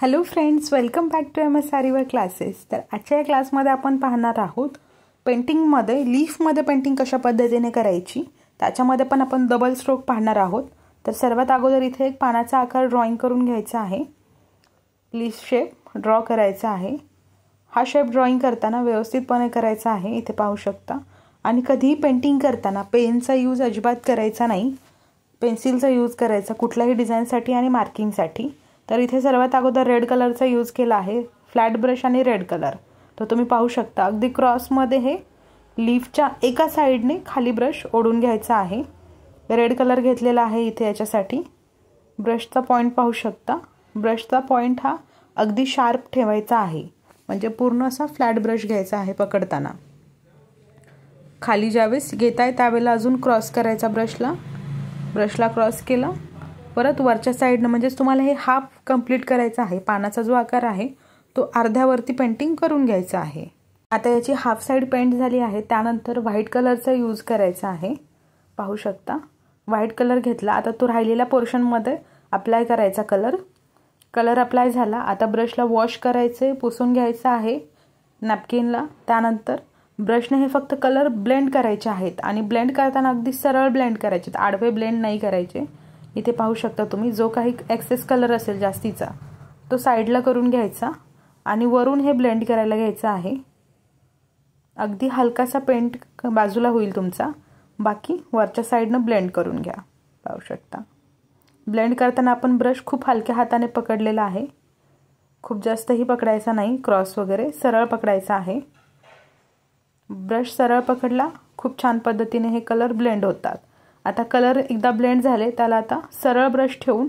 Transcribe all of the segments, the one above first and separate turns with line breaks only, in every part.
Hello friends, welcome back to MS aari work classes. तर आजच्या या क्लासमध्ये आपण पाहणार आहोत पेंटिंगमध्ये लीफमध्ये पेंटिंग कशा पद्धतीने करायची, त्याच्यामध्ये पण आपण डबल स्ट्रोक पाहणार आहोत। तर सर्वात अगोदर इथे एक पानाचा आकार ड्रॉइंग करून घ्यायचा आहे। लीफ शेप ड्रॉ करायचा आहे। हा शेप ड्रॉइंग करताना व्यवस्थितपणे करायचा आहे, इथे पाहू शकता। आणि कधीही पेंटिंग करताना पेनचा यूज अजिबात करायचा नाही, पेन्सिलचा यूज करायचा कुठल्याही डिझाईनसाठी आणि मार्किंगसाठी। तर इथे सर्वात अगोदर रेड कलरचा यूज केला आहे, फ्लॅट ब्रश आणि रेड कलर। तर तुम्ही पाहू शकता अगदी क्रॉसमध्ये हे लीफच्या एका साइडने खाली ब्रश ओढून घ्यायचा आहे। रेड कलर घेतलेला आहे इथे याच्यासाठी। ब्रशचा पॉइंट पाहू शकता, ब्रशचा पॉइंट हा अगदी शार्प ठेवायचा आहे, म्हणजे पूर्ण असा फ्लॅट ब्रश घ्यायचा आहे पकडताना। खाली ज्यावेळेस घेताय त्यावेळेला अजून क्रॉस करायचा ब्रशला क्रॉस केला, परत वरच्या साइडने म्हणजे तुम्हाला हे हाफ कंप्लीट करायचं आहे। पानाचा जो आकार आहे तो अर्ध्यावरती पेंटिंग करून घ्यायचा आहे। आता याची हाफ साइड पेंट झाली आहे, त्यानंतर व्हाईट कलरचा यूज करायचा आहे। पाहू शकता व्हाईट कलर घेतला, आता तो राहिलेल्या पोर्शनमध्ये अप्लाय करायचा कलर अप्लाय झाला। आता ब्रशला वॉश करायचे, पुसून घ्यायचं आहे नॅपकिनला। त्यानंतर ब्रशने हे फक्त कलर ब्लेंड करायचे आहेत आणि ब्लेंड करताना अगदी सरळ ब्लेंड करायचे, आडवे ब्लेंड नाही करायचे। इथे पाहू शकता तुम्ही जो काही एक्सेस कलर असेल जास्तीचा तो साइडला करून घ्यायचा आणि वरून हे ब्लेंड करायला घ्यायचं आहे। अगदी हलकासा पेंट बाजूला होईल तुमचा, बाकी वरच्या साइडने ब्लेंड करून घ्या। पाहू शकता ब्लेंड करताना आपण ब्रश खूप हलक्या हाताने पकडलेला आहे, खूप जास्तही पकडायचा नाही, क्रॉस वगैरे सरळ पकडायचा आहे। ब्रश सरळ पकडला, खूप छान पद्धतीने हे कलर ब्लेंड होतात। आता कलर एकदा ब्लेंड झाले त्याला आता सरळ ब्रश ठेवून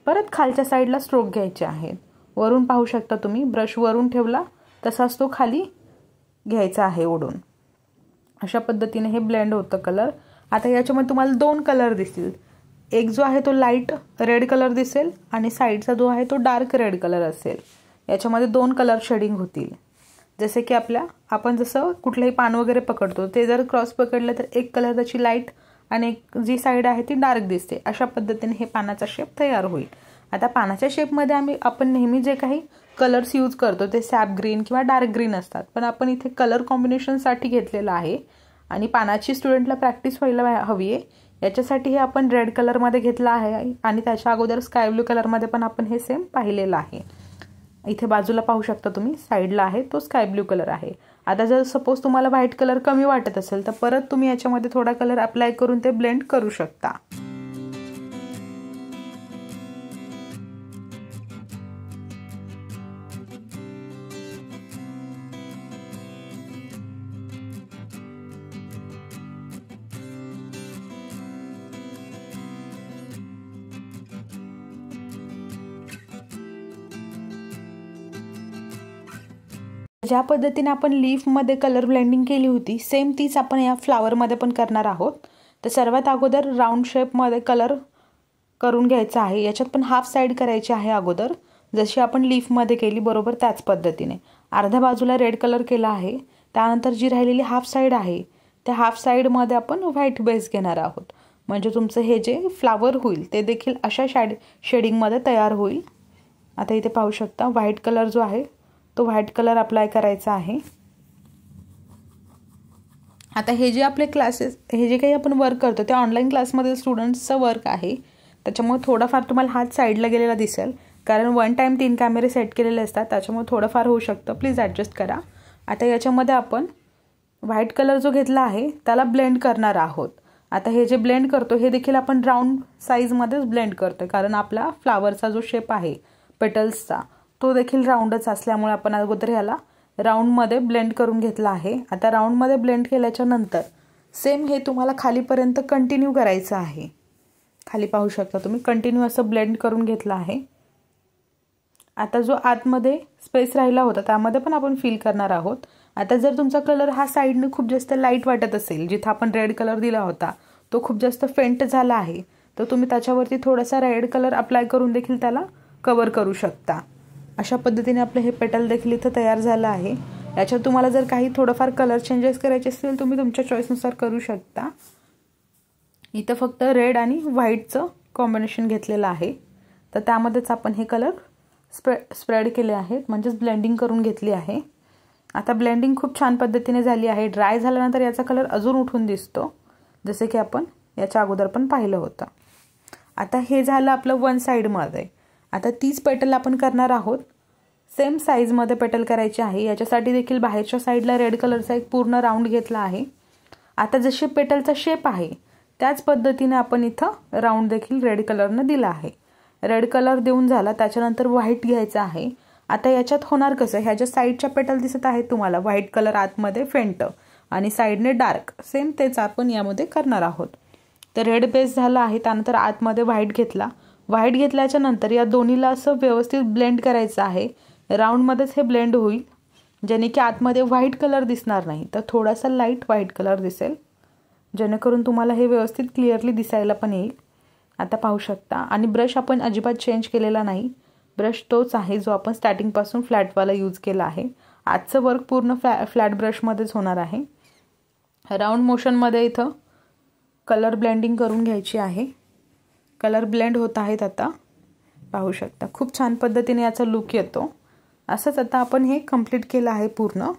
परत खालच्या साइडला स्ट्रोक घ्यायचे आहेत। वरून पाहू शकता तुम्ही ब्रश वरून ठेवला तसाच तो खाली घ्यायचा आहे ओढून। अशा पद्धतीने हे ब्लेंड होतं कलर। आता याच्यामध्ये तुम्हाला दोन कलर दिसतील, एक जो आहे तो लाईट रेड कलर दिसेल आणि साइडचा जो आहे तो डार्क रेड कलर असेल। याच्यामध्ये दोन कलर शेडिंग होतील, जसे की आपण जसं कुठलेही पान वगैरे पकडतो ते जर क्रॉस पकडलं तर एक कलर त्याची लाईट आणि एक जी साइड आहे ती डार्क दिसते। अशा पद्धतीने हे पानाचा शेप तयार होईल। आता पानाच्या शेपमध्ये आपण नेहमी जे काही कलर्स यूज करतो ते सॅप ग्रीन किंवा डार्क ग्रीन असतात, पण आपण इथे कलर कॉम्बिनेशनसाठी घेतलेला आहे आणि पानाची स्टुडंटला प्रॅक्टिस व्हायला हवी आहे, याच्यासाठी हे आपण रेड कलरमध्ये घेतला आहे आणि त्याच्या अगोदर स्काय ब्लू कलरमध्ये पण आपण हे सेम पाहिलेलं आहे। इथे बाजूला पाहू शकता तुम्ही साइडला आहे तो स्काय ब्लू कलर आहे। आता जर सपोज तुम्हाला व्हाईट कलर कमी वाटत असेल तर परत तुम्ही याच्यामध्ये थोडा कलर अप्लाय करून ते ब्लेंड करू शकता। ज्या पद्धतीने आपण लीफमध्ये कलर ब्लेंडिंग केली होती सेम तीच आपण या फ्लावरमध्ये पण करणार आहोत। तर सर्वात अगोदर राऊंड शेपमध्ये कलर करून घ्यायचा आहे, याच्यात पण हाफ साइड करायची आहे अगोदर, जशी आपण लीफमध्ये केली बरोबर त्याच पद्धतीने। अर्ध्या बाजूला रेड कलर केला आहे, त्यानंतर जी राहिलेली हाफ साइड आहे त्या हाफ साइडमध्ये आपण व्हाईट बेस घेणार आहोत, म्हणजे तुमचं हे जे फ्लावर होईल ते देखील अशा शेडिंगमध्ये तयार होईल। आता इथे पाहू शकता व्हाईट कलर जो आहे तो व्हाईट कलर अप्लाय करायचा आहे। आता हे जे आपले क्लासेस हे जे काही आपण वर्क करतो ते ऑनलाईन क्लासमध्ये स्टुडंट्सचं वर्क आहे, त्याच्यामुळे थोडाफार तुम्हाला हात साईडला गेलेला दिसेल, कारण 1 टाइम 3 कॅमेरे सेट केलेले असतात, त्याच्यामुळे थोडंफार होऊ शकतं, प्लीज ॲडजस्ट करा। आता याच्यामध्ये आपण व्हाईट कलर जो घेतला आहे त्याला ब्लेंड करणार आहोत। आता हे जे ब्लेंड करतो हे देखील आपण राऊंड साईजमध्येच ब्लेंड करतो, कारण आपला फ्लावरचा जो शेप आहे पेटल्सचा तो देखील राऊंडच असल्यामुळे आपण अगोदर याला राऊंडमध्ये ब्लेंड करून घेतला आहे। आता राऊंडमध्ये ब्लेंड केल्याच्या नंतर सेम हे तुम्हाला खालीपर्यंत कंटिन्यू करायचं आहे। खाली पाहू शकता तुम्ही कंटिन्यू असं ब्लेंड करून घेतलं आहे। आता जो आतमध्ये स्पेस राहिला होता त्यामध्ये पण आपण फिल करणार आहोत। आता जर तुमचा कलर हा साईडने खूप जास्त लाईट वाटत असेल, जिथे आपण रेड कलर दिला होता तो खूप जास्त फेंट झाला आहे, तर तुम्ही त्याच्यावरती थोडासा रेड कलर अप्लाय करून देखील त्याला कव्हर करू शकता। अशा पद्धतीने आपलं हे पेटल देखील इथं तयार झालं आहे। याच्यात तुम्हाला जर काही थोडंफार कलर चेंजेस करायचे असतील तुम्ही तुमच्या चॉईसनुसार करू शकता। इथं फक्त रेड आणि व्हाईटचं कॉम्बिनेशन घेतलेलं आहे, तर त्यामध्येच आपण हे कलर स्प्रेड केले आहेत, म्हणजेच ब्लेंडिंग करून घेतली आहे. आता ब्लेंडिंग खूप छान पद्धतीने झाली आहे. ड्राय झाल्यानंतर याचा कलर अजून उठून दिसतो, जसे की आपण याच्या अगोदर पण पाहिलं होतं. आता हे झालं आपलं वन साईडमध्ये. आता तीच पेटल आपण करणार आहोत. सेम साईजमध्ये पेटल करायची आहे. याच्यासाठी देखील बाहेरच्या साईडला रेड कलरचा एक पूर्ण राऊंड घेतला आहे. आता जशी पेटलचा शेप आहे त्याच पद्धतीने आपण इथं राऊंड देखील रेड कलरनं दिला आहे. रेड कलर देऊन झाला, त्याच्यानंतर व्हाईट घ्यायचं आहे. आता याच्यात होणार कसं, ह्याच्या साईडच्या पेटल दिसत आहेत तुम्हाला, व्हाईट कलर आतमध्ये फेंट आणि साईडने डार्क, सेम तेच आपण यामध्ये करणार आहोत. तर रेड बेस झाला आहे, त्यानंतर आतमध्ये व्हाईट घेतला. व्हाईट घेतल्याच्या नंतर या दोन्हीला असं व्यवस्थित ब्लेंड करायचं आहे. राऊंडमध्येच हे ब्लेंड होईल, जेणे की आतमध्ये व्हाईट कलर दिसणार नाही, तर थोडासा लाईट व्हाईट कलर दिसेल, जेणेकरून तुम्हाला हे व्यवस्थित क्लिअरली दिसायला पण येईल. आता पाहू शकता. आणि ब्रश आपण अजिबात चेंज केलेला नाही. ब्रश तोच आहे जो आपण स्टार्टिंगपासून फ्लॅटवाला यूज केला आहे. आजचं वर्क पूर्ण फ्लॅट ब्रशमध्येच होणार आहे. राऊंड मोशनमध्ये इथं कलर ब्लेंडिंग करून घ्यायची आहे. कलर ब्लेंड होत आहेत. आता पाहू शकता खूप छान पद्धतीने याचा लुक येतो. असंच आता आपण हे कंप्लीट केलं आहे पूर्ण.